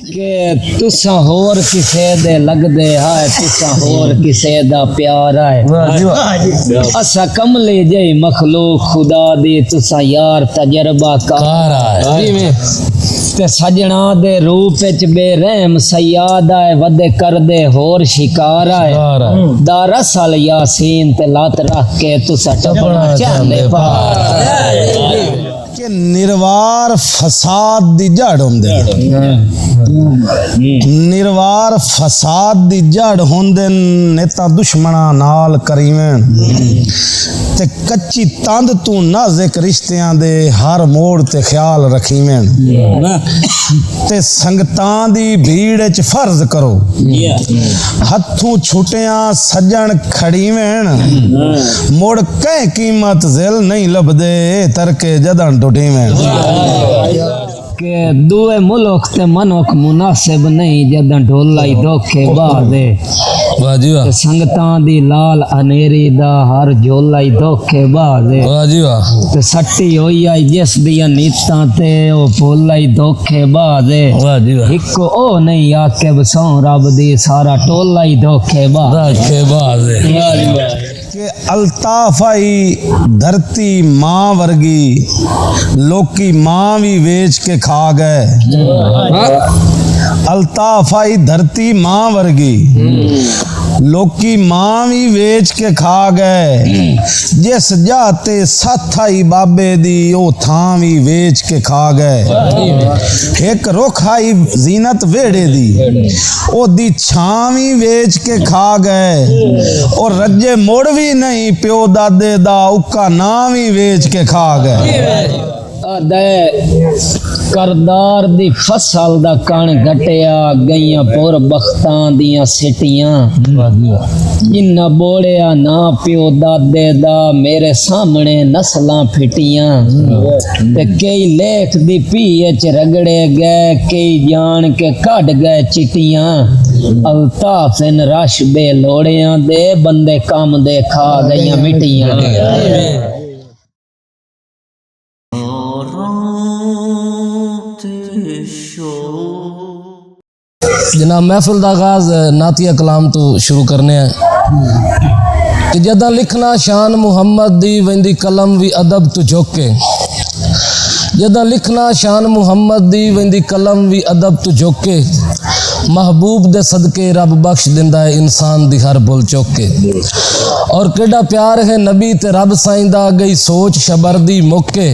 कि तुसा होर किसे दे लगदे हाय तुसा होर किसे दा प्यार है असा कमले जई मखलूक खुदा दी तुसा यार तजर्बा कार है ते सजना दे रूप विच बेरहम सयाद है वदे कर दे होर शिकार है दरअसल यासीन ते लात रख के तुसा टपना चाहंदे पार कि निर्वार फसाद दी जड़ होंदे निर्वार फसाद दी जड़ होंदे नेता दुश्मना नाल करीवें ते कच्ची तंद तू नाज़िक रिश्तियां दे हर मोड़ ते ख्याल रखीवें ते संगतां दी भीड़ च फर्ज करो हथों छुटियां सजन खड़ीवें मुड़ कह कीमत जिल नहीं लभदे तरके जदन के दुए मुल्क ते मनुख मुनासिब नहीं जदन ढोलाई धोखे बादे ते संगतां दी लाल अनेरी दा हर झोलाई धोखे बादे ते सट्टी होई आई जिस दिया नीतां ते ओ भोलाई धोखे बादे इको ओ नहीं आके बसों रब दी सारा टोलाई धोखे बादे कि अल्ताफाई धरती माँ वर्गी लोकी माँ भी वेच के खा गए अल्ताफाई धरती माँ वर्गी लोकी माँ भी वेच के खा गए जिस जाते साथाई बाबे दी ओ थां भी वेच के खा गए एक रुख आई जीनत वेड़े दी ओ दी छां भी वेच के खा गए और रज्जे मोड़ भी नहीं प्यो दादे दा उका नाम भी वेच के खा गए करदार दी फसल दा कण घटिया गईयां पुर बख्तां दियां सिटियां जिन्ना बोलिया ना प्यो दादे दा मेरे सामने नस्लां फिटियां ते कई लेख दी पीए च रगड़े गए कई जान के कढ़ गए चिटियां अल्ताफ इन रश बे लोड़ियां दे बंदे काम दे खा गईयां मिटियां जनाब महफिल का आगाज नातिया कलाम तो शुरू करने हैं कि जदा लिखना शान मुहम्मद दी वेंदी कलम भी अदब तो झोके जदा लिखना शान मुहम्मद दी वेंदी कलम भी अदब तो झोके महबूब दे सदके रब बख्श दिंदा है इंसान दी हर भुल चौके और केड़ा प्यार है नबी ते रब साइंदा गई सोच शबर दी मौके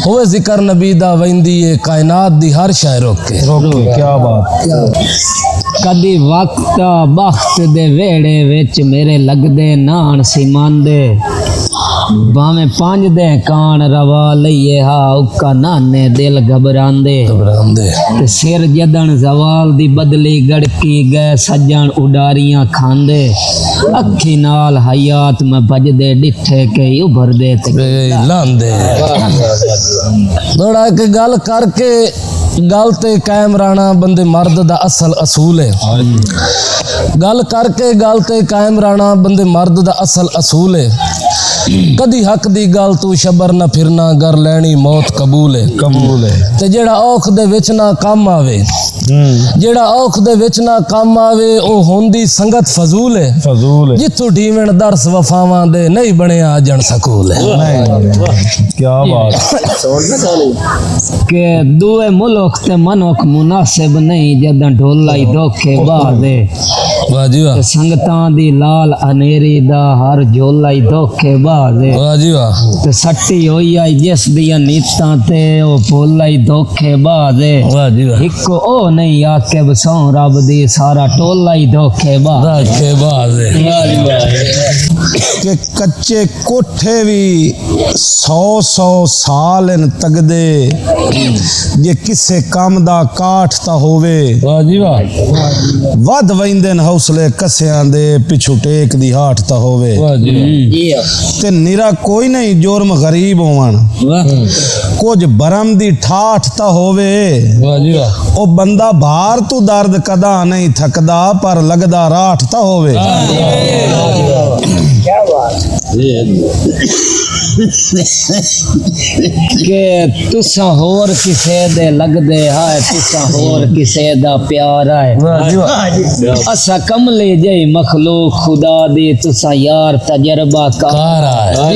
होवे जिक्र नबी दा वेंदी है कायनात दी हर शय रोके क्या बात कदी वक्त बख्त दे वेड़े विच मेरे लगदे नान सिमांदे भाਵੇਂ पंज दे कान रवा लइए हा उका नाने दिल घबरांदे ते सिर जदन जवाल दी बदली गड़की गए सज्जन उडारियां खांदे अखी नाल हयात में भजदे डिठे के उभरदे ते लांदे थोड़ा के गल करके गल ते कायम रहना बंदे मर्द दा असल असूल है गल करके गल ते कायम रहना बंदे मर्द दा असल असूल है कदी हक दी गल तू शबर न फिरना कर लैनी मौत कबूल है ते जेड़ा औख दे विच ना काम आवे जेड़ा औख दे विच ना काम आवे ओ होंदी संगत फजूल है जिथों ढीवण दरस वफावां दे नहीं बने आजन सकूल है क्या बात के दुए मुल्क ते मनुख मुनासिब नहीं जदन ढोलाई धोखे बादे संगतां दी लाल अनेरी दा हर झोलाई धोखे बादे ते सट्टी होई आई जिस दिया नीतां ते ओ भोलाई धोखे बादे इको ओ नहीं आके बसों रब दी सारा टोला ही धोखे बादे के कच्चे कोठे भी 100 साल इन तगदे जे किसे काम दा काठ ता होवे वध वैंदे हौसले कसियां दे पिछू टेक दी हाठ ता होवे ते निरा कोई नहीं जुर्म गरीब होवन कुछ बरम दी ठाठ ता होवे ओ बंदा बंदा भार तू दर्द कदा नहीं थकदा पर लगदा राठ ता होवे कि तुसा होर किसे दे लगदे हाय तुसा होर किसे दा प्यार है असा कमले जई मखलूक खुदा दी तुसा यार तजर्बा कार है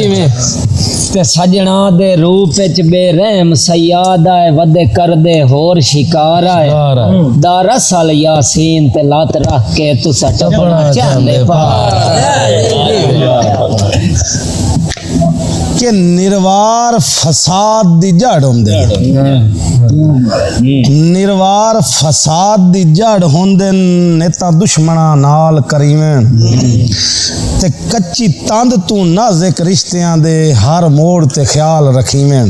ते सजना दे रूप च बेरहम सयाद है वदे कर दे होर शिकार है दरअसल यासीन ते लात रख के तुसा टपना चाहंदे पार कि निर्वार फसाद दी जड़ होंदे निर्वार फसाद दी जड़ होंदे नेता दुश्मना नाल करीवें ते कच्ची तंद तू नाज़िक रिश्तियां दे हर मोड़ ते ख्याल रखीवें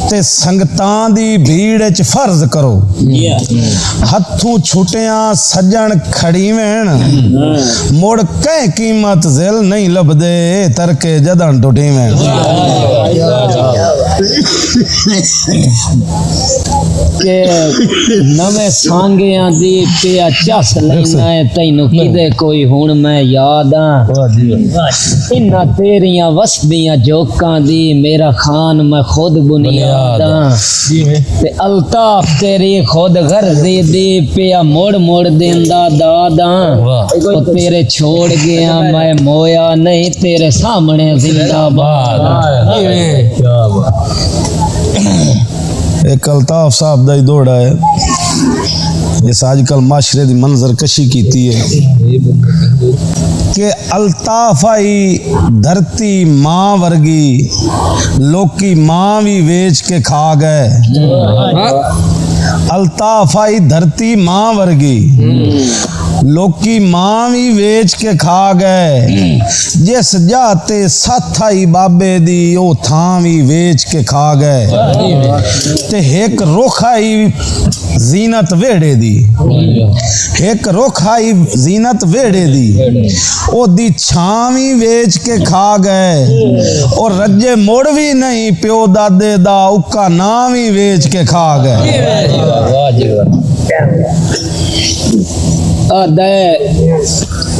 ते संगतां दी भीड़ च फर्ज करो हथों छुटियां सज्जन खड़ीवें मुड़ कै कीमत जिल नहीं लभदे तरके जदन टुटीवें के नवे सांगियां दी पिया चस लेना है तैनू किदे कोई हुण मैं याद हाँ इन्ना तेरियां वसदियां जोकां दी मेरा खान मैं खुद बुनियाद हाँ ते अल्ताफ तेरी खुद गर्दी दी पिया मोड़ मोड़ देंदा दाद हाँ ओ तेरे छोड़ गया मैं मोया नहीं तेरे सामने जिंदाबाद एक अल्ताफ साहब दा ही दौड़ा है इस आजकल माशरे दी मंजर कशी कीती है कि अल्ताफाई धरती मां वर्गी लोकी मां भी वेच के खा गए अल्ताफाई धरती मां वर्गी लोकी मां भी वेच के खा गए जिस जाते साथाई बाबे दी ओ थां भी वेच के खा गए ते एक रोखाई जीनत वेड़े दी एक रोखाई जीनत वेड़े दी ओ दी छां भी वेच के खा गए और रज्जे मोड़ भी नहीं प्यो दादे दा उका नाम भी वेच के खा गए अदे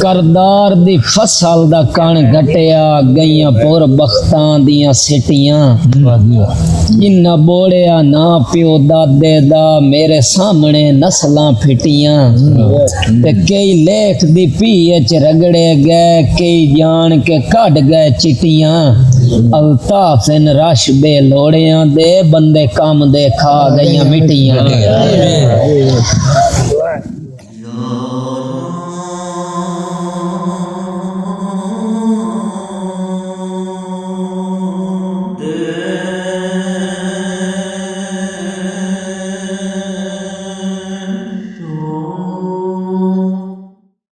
करदार दी फसल दा कण घटिया गईयां पुर बख्तां दियां सिटियां इन्ना बोलिया ना प्यो दादे दा मेरे सामने नस्लां फिटियां ते कई लेख दी पीए च रगड़े गए कई जान के कढ़ गए चिटियां अल्ताफ इन रश बेलोड़ियां दे बंदे कम दे खा गईयां मिटियां